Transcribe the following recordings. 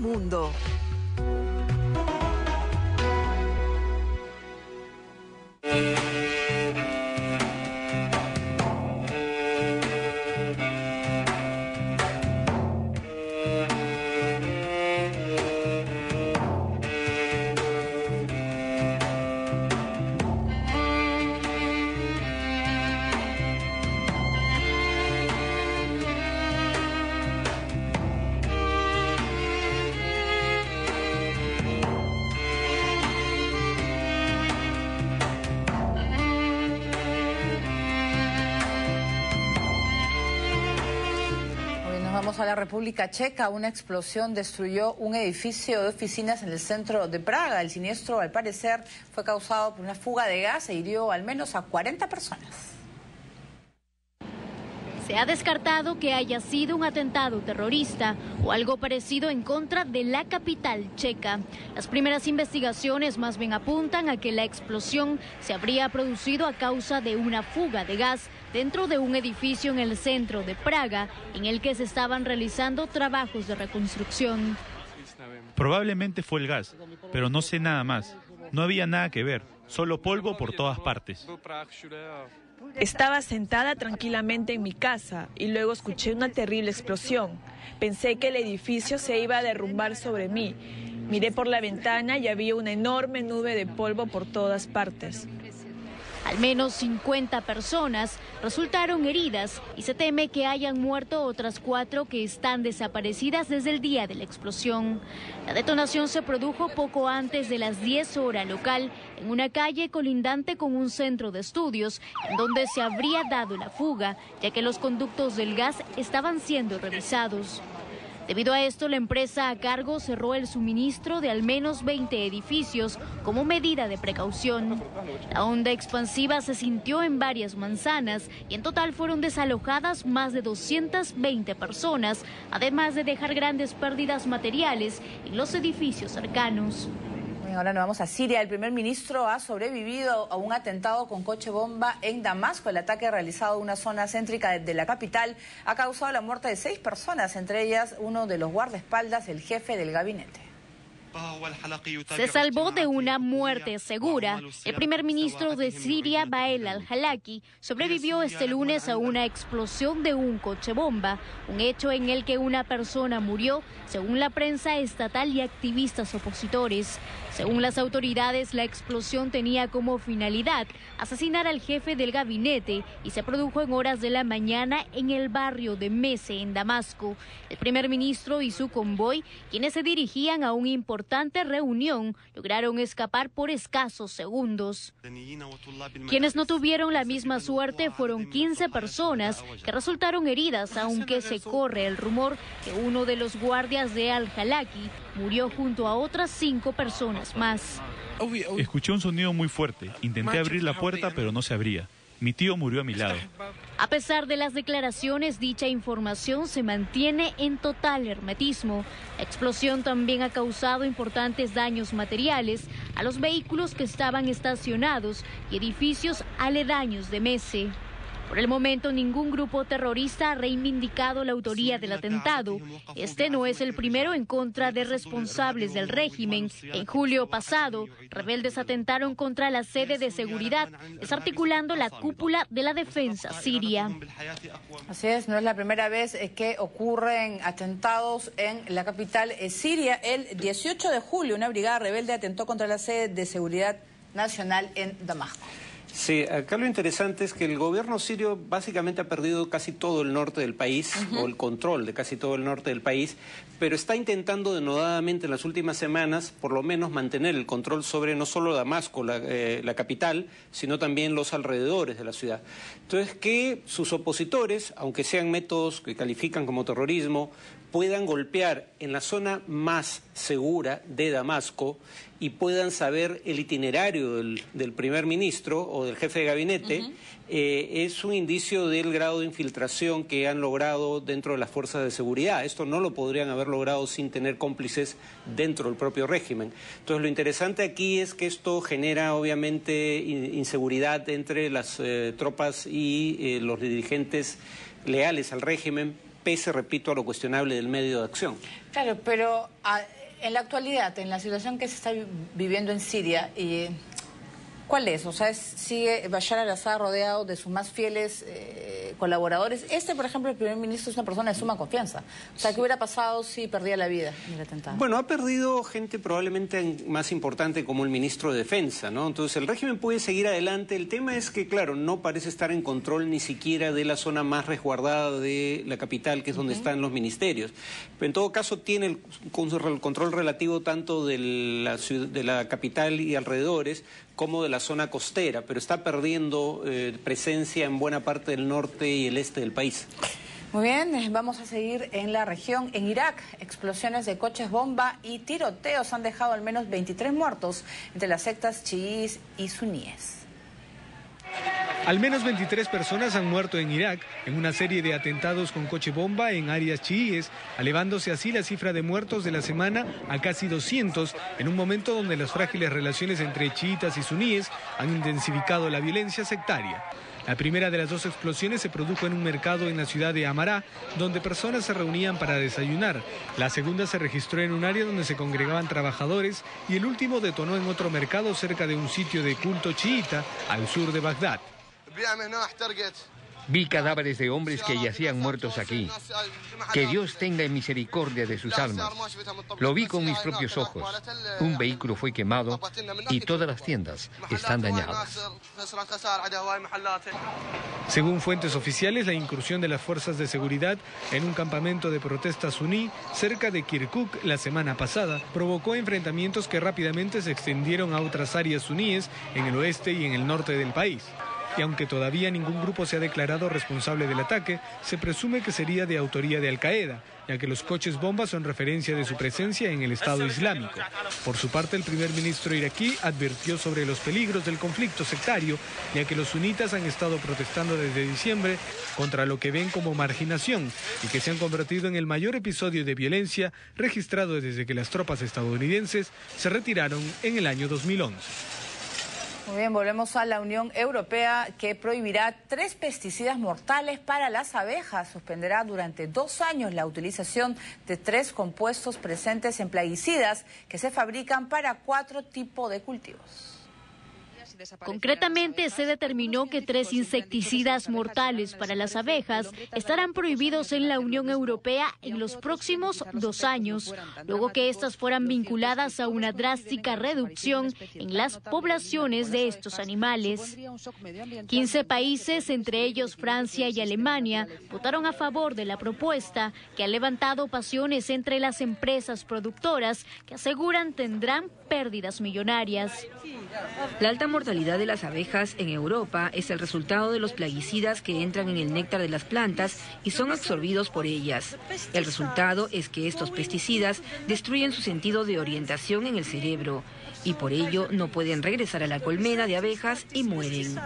mundo. Vamos a la República Checa. Una explosión destruyó un edificio de oficinas en el centro de Praga. El siniestro, al parecer, fue causado por una fuga de gas e hirió al menos a 40 personas. Se ha descartado que haya sido un atentado terrorista o algo parecido en contra de la capital checa. Las primeras investigaciones más bien apuntan a que la explosión se habría producido a causa de una fuga de gas dentro de un edificio en el centro de Praga, en el que se estaban realizando trabajos de reconstrucción. Probablemente fue el gas, pero no sé nada más. No había nada que ver, solo polvo por todas partes. Estaba sentada tranquilamente en mi casa y luego escuché una terrible explosión. Pensé que el edificio se iba a derrumbar sobre mí. Miré por la ventana y había una enorme nube de polvo por todas partes. Al menos 50 personas resultaron heridas y se teme que hayan muerto otras 4 que están desaparecidas desde el día de la explosión. La detonación se produjo poco antes de las 10 horas local en una calle colindante con un centro de estudios en donde se habría dado la fuga, ya que los conductos del gas estaban siendo revisados. Debido a esto, la empresa a cargo cerró el suministro de al menos 20 edificios como medida de precaución. La onda expansiva se sintió en varias manzanas y en total fueron desalojadas más de 220 personas, además de dejar grandes pérdidas materiales en los edificios cercanos. Ahora nos vamos a Siria. El primer ministro ha sobrevivido a un atentado con coche bomba en Damasco. El ataque realizado en una zona céntrica de la capital ha causado la muerte de 6 personas, entre ellas uno de los guardaespaldas, el jefe del gabinete. Se salvó de una muerte segura. El primer ministro de Siria, Wael al-Halaki, sobrevivió este lunes a una explosión de un coche bomba, un hecho en el que una persona murió, según la prensa estatal y activistas opositores. Según las autoridades, la explosión tenía como finalidad asesinar al jefe del gabinete y se produjo en horas de la mañana en el barrio de Mese, en Damasco. El primer ministro y su convoy, quienes se dirigían a una importante reunión, lograron escapar por escasos segundos. Quienes no tuvieron la misma suerte fueron 15 personas que resultaron heridas, aunque se corre el rumor que uno de los guardias de al-Halaki murió junto a otras 5 personas más. Escuché un sonido muy fuerte. Intenté abrir la puerta, pero no se abría. Mi tío murió a mi lado. A pesar de las declaraciones, dicha información se mantiene en total hermetismo. La explosión también ha causado importantes daños materiales a los vehículos que estaban estacionados y edificios aledaños de Mese. Por el momento, ningún grupo terrorista ha reivindicado la autoría del atentado. Este no es el primero en contra de responsables del régimen. En julio pasado, rebeldes atentaron contra la sede de seguridad, desarticulando la cúpula de la defensa siria. Así es, no es la primera vez que ocurren atentados en la capital siria. El 18 de julio, una brigada rebelde atentó contra la sede de seguridad nacional en Damasco. Sí, acá lo interesante es que el gobierno sirio básicamente ha perdido casi todo el norte del país, o el control de casi todo el norte del país, pero está intentando denodadamente en las últimas semanas, por lo menos, mantener el control sobre no solo Damasco, la capital, sino también los alrededores de la ciudad. Entonces, que sus opositores, aunque sean métodos que califican como terrorismo, puedan golpear en la zona más segura de Damasco y puedan saber el itinerario del primer ministro o del jefe de gabinete, es un indicio del grado de infiltración que han logrado dentro de las fuerzas de seguridad. Esto no lo podrían haber logrado sin tener cómplices dentro del propio régimen. Entonces, lo interesante aquí es que esto genera, obviamente, inseguridad entre las tropas y los dirigentes leales al régimen, pese, repito, a lo cuestionable del medio de acción. Claro, pero en la actualidad, en la situación que se está viviendo en Siria, ¿cuál es? O sea, ¿sigue Bashar al-Assad rodeado de sus más fieles colaboradores? Por ejemplo, el primer ministro es una persona de suma confianza. O sea, ¿qué hubiera pasado si perdía la vida en el atentado? Bueno, ha perdido gente probablemente más importante como el ministro de Defensa, ¿no? Entonces, el régimen puede seguir adelante. El tema es que, claro, no parece estar en control ni siquiera de la zona más resguardada de la capital, que es donde están los ministerios. Pero en todo caso, tiene el control relativo tanto de la capital y alrededores, como de la zona costera, pero está perdiendo presencia en buena parte del norte y el este del país. Muy bien, vamos a seguir en la región. En Irak, explosiones de coches bomba y tiroteos han dejado al menos 23 muertos entre las sectas chiíes y suníes. Al menos 23 personas han muerto en Irak en una serie de atentados con coche bomba en áreas chiíes, elevándose así la cifra de muertos de la semana a casi 200, en un momento donde las frágiles relaciones entre chiitas y suníes han intensificado la violencia sectaria. La primera de las dos explosiones se produjo en un mercado en la ciudad de Amará, donde personas se reunían para desayunar. La segunda se registró en un área donde se congregaban trabajadores y el último detonó en otro mercado cerca de un sitio de culto chiita al sur de Bagdad. Vi cadáveres de hombres que yacían muertos aquí. Que Dios tenga misericordia de sus almas. Lo vi con mis propios ojos. Un vehículo fue quemado y todas las tiendas están dañadas. Según fuentes oficiales, la incursión de las fuerzas de seguridad en un campamento de protesta suní cerca de Kirkuk la semana pasada provocó enfrentamientos que rápidamente se extendieron a otras áreas suníes en el oeste y en el norte del país. Y aunque todavía ningún grupo se ha declarado responsable del ataque, se presume que sería de autoría de Al-Qaeda, ya que los coches bomba son referencia de su presencia en el Estado Islámico. Por su parte, el primer ministro iraquí advirtió sobre los peligros del conflicto sectario, ya que los sunitas han estado protestando desde diciembre contra lo que ven como marginación y que se han convertido en el mayor episodio de violencia registrado desde que las tropas estadounidenses se retiraron en el año 2011. Muy bien, volvemos a la Unión Europea, que prohibirá 3 pesticidas mortales para las abejas. Suspenderá durante 2 años la utilización de 3 compuestos presentes en plaguicidas que se fabrican para 4 tipos de cultivos. Concretamente, se determinó que 3 insecticidas mortales para las abejas estarán prohibidos en la Unión Europea en los próximos 2 años, luego que estas fueran vinculadas a una drástica reducción en las poblaciones de estos animales. 15 países, entre ellos Francia y Alemania, votaron a favor de la propuesta, que ha levantado pasiones entre las empresas productoras, que aseguran tendrán pérdidas millonarias. La alta mortalidad de las abejas en Europa es el resultado de los plaguicidas que entran en el néctar de las plantas y son absorbidos por ellas. El resultado es que estos pesticidas destruyen su sentido de orientación en el cerebro y por ello no pueden regresar a la colmena de abejas y mueren.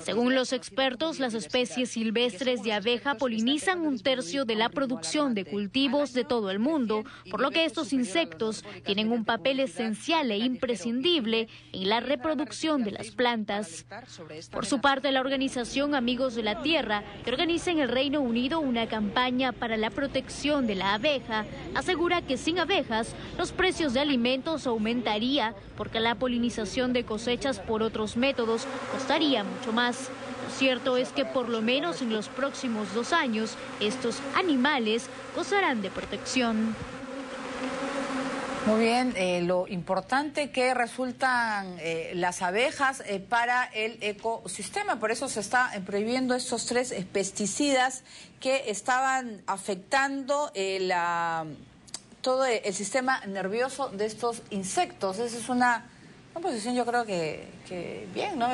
Según los expertos, las especies silvestres de abeja polinizan 1/3 de la producción de cultivos de todo el mundo, por lo que estos insectos tienen un papel esencial e imprescindible en la reproducción de las plantas. Por su parte, la organización Amigos de la Tierra, que organiza en el Reino Unido una campaña para la protección de la abeja, asegura que sin abejas los precios de alimentos aumentarían porque la polinización de cosechas por otros métodos costaría mucho más. Lo cierto es que por lo menos en los próximos 2 años estos animales gozarán de protección. Muy bien, lo importante que resultan las abejas para el ecosistema. Por eso se está prohibiendo estos 3 pesticidas que estaban afectando todo el sistema nervioso de estos insectos. Esa es una posición, yo creo que bien, ¿no?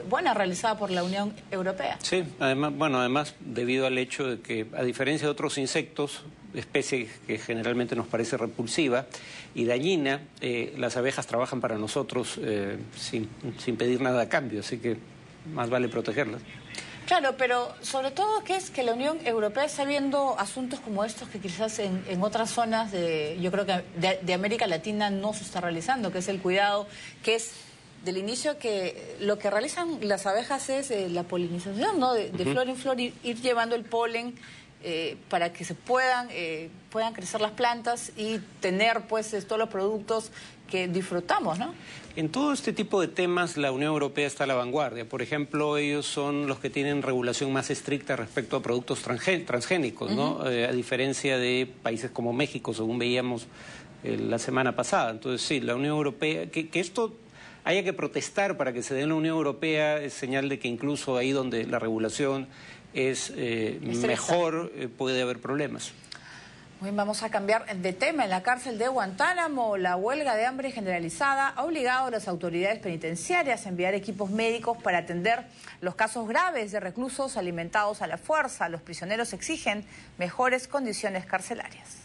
Buena, realizada por la Unión Europea. Sí, además debido al hecho de que, a diferencia de otros insectos, especie que generalmente nos parece repulsiva y dañina, las abejas trabajan para nosotros sin pedir nada a cambio, así que más vale protegerlas. Claro, pero sobre todo que es que la Unión Europea está viendo asuntos como estos que quizás en otras zonas yo creo que de América Latina no se está realizando, que es el cuidado, que es del inicio que lo que realizan las abejas es la polinización, ¿no? De flor en flor, ir llevando el polen para que se puedan crecer las plantas y tener pues todos los productos que disfrutamos, ¿no? En todo este tipo de temas la Unión Europea está a la vanguardia. Por ejemplo, ellos son los que tienen regulación más estricta respecto a productos transgénicos, ¿no? A diferencia de países como México, según veíamos la semana pasada. Entonces, sí, la Unión Europea, que esto haya que protestar para que se dé en la Unión Europea es señal de que incluso ahí donde la regulación es mejor, puede haber problemas. Muy bien, vamos a cambiar de tema. En la cárcel de Guantánamo, la huelga de hambre generalizada ha obligado a las autoridades penitenciarias a enviar equipos médicos para atender los casos graves de reclusos alimentados a la fuerza. Los prisioneros exigen mejores condiciones carcelarias.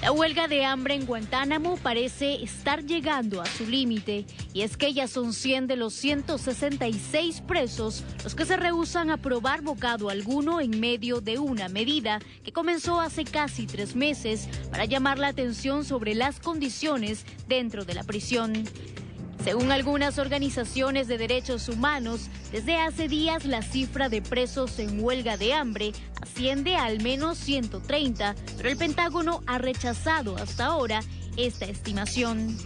La huelga de hambre en Guantánamo parece estar llegando a su límite, y es que ya son 100 de los 166 presos los que se rehúsan a probar bocado alguno en medio de una medida que comenzó hace casi 3 meses para llamar la atención sobre las condiciones dentro de la prisión. Según algunas organizaciones de derechos humanos, desde hace días la cifra de presos en huelga de hambre asciende a al menos 130, pero el Pentágono ha rechazado hasta ahora esta estimación.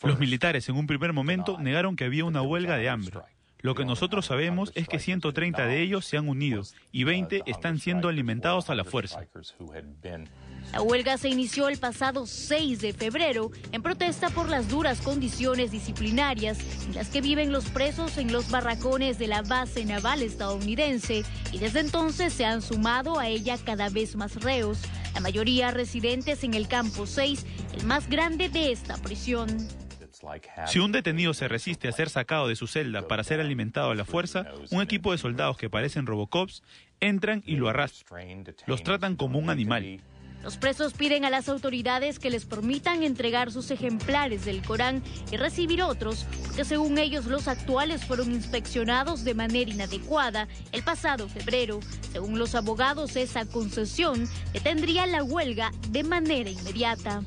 Los militares en un primer momento negaron que había una huelga de hambre. Lo que nosotros sabemos es que 130 de ellos se han unido y 20 están siendo alimentados a la fuerza. La huelga se inició el pasado 6 de febrero en protesta por las duras condiciones disciplinarias en las que viven los presos en los barracones de la base naval estadounidense, y desde entonces se han sumado a ella cada vez más reos, la mayoría residentes en el campo 6, el más grande de esta prisión. Si un detenido se resiste a ser sacado de su celda para ser alimentado a la fuerza, un equipo de soldados que parecen Robocops entran y lo arrastran. Los tratan como un animal. Los presos piden a las autoridades que les permitan entregar sus ejemplares del Corán y recibir otros, porque según ellos los actuales fueron inspeccionados de manera inadecuada el pasado febrero. Según los abogados, esa concesión detendría la huelga de manera inmediata.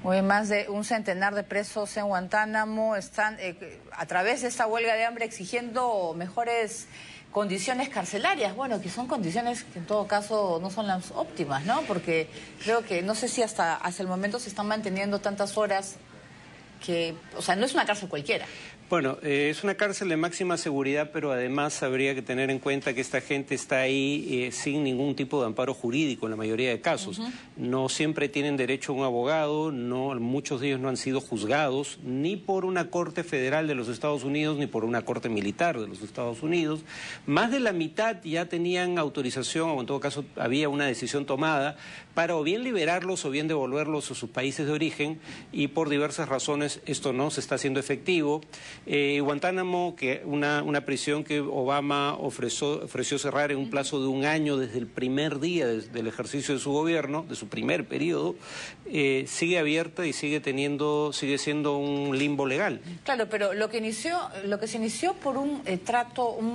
Hoy más de un centenar de presos en Guantánamo están a través de esta huelga de hambre exigiendo mejores condiciones carcelarias, bueno, que son condiciones que en todo caso no son las óptimas, ¿no? Porque creo que, no sé si hasta el momento se están manteniendo tantas horas que, o sea, no es una cárcel cualquiera. Bueno, es una cárcel de máxima seguridad, pero además habría que tener en cuenta que esta gente está ahí sin ningún tipo de amparo jurídico en la mayoría de casos. No siempre tienen derecho a un abogado, muchos de ellos no han sido juzgados ni por una corte federal de los Estados Unidos ni por una corte militar de los Estados Unidos. Más de la mitad ya tenían autorización, o en todo caso había una decisión tomada para o bien liberarlos o bien devolverlos a sus países de origen, y por diversas razones esto no se está haciendo efectivo. Guantánamo, que una prisión que Obama ofreció cerrar en un plazo de 1 año desde el primer día del ejercicio de su gobierno, de su primer periodo, sigue abierta y sigue siendo un limbo legal. Claro, pero lo que se inició por un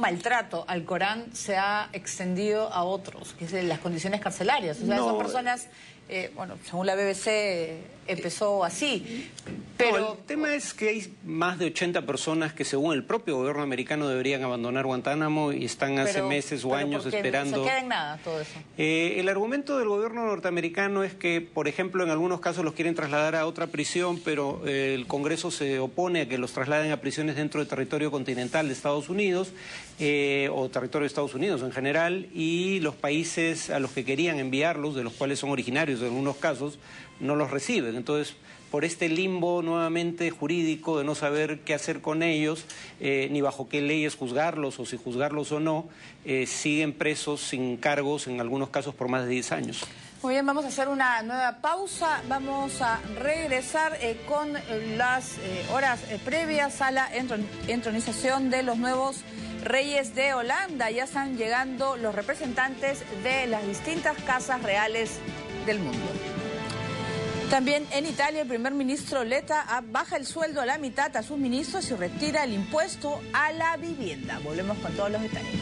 maltrato al Corán se ha extendido a otros, que es las condiciones carcelarias. O sea, son personas, bueno, según la BBC empezó así, pero... No, el tema es que hay más de 80 personas que según el propio gobierno americano deberían abandonar Guantánamo y están hace meses o años esperando... ¿Se queda en nada todo eso? El argumento del gobierno norteamericano es que, por ejemplo, en algunos casos los quieren trasladar a otra prisión, pero el Congreso se opone a que los trasladen a prisiones dentro del territorio continental de Estados Unidos, o territorio de Estados Unidos en general, y los países a los que querían enviarlos, de los cuales son originarios en algunos casos, no los reciben. Entonces, por este limbo nuevamente jurídico de no saber qué hacer con ellos, ni bajo qué leyes juzgarlos o si juzgarlos o no, siguen presos sin cargos, en algunos casos por más de 10 años. Muy bien, vamos a hacer una nueva pausa. Vamos a regresar con las horas previas a la entronización de los nuevos reyes de Holanda. Ya están llegando los representantes de las distintas casas reales del mundo. También en Italia, el primer ministro Letta baja el sueldo a la mitad a sus ministros y retira el impuesto a la vivienda. Volvemos con todos los detalles.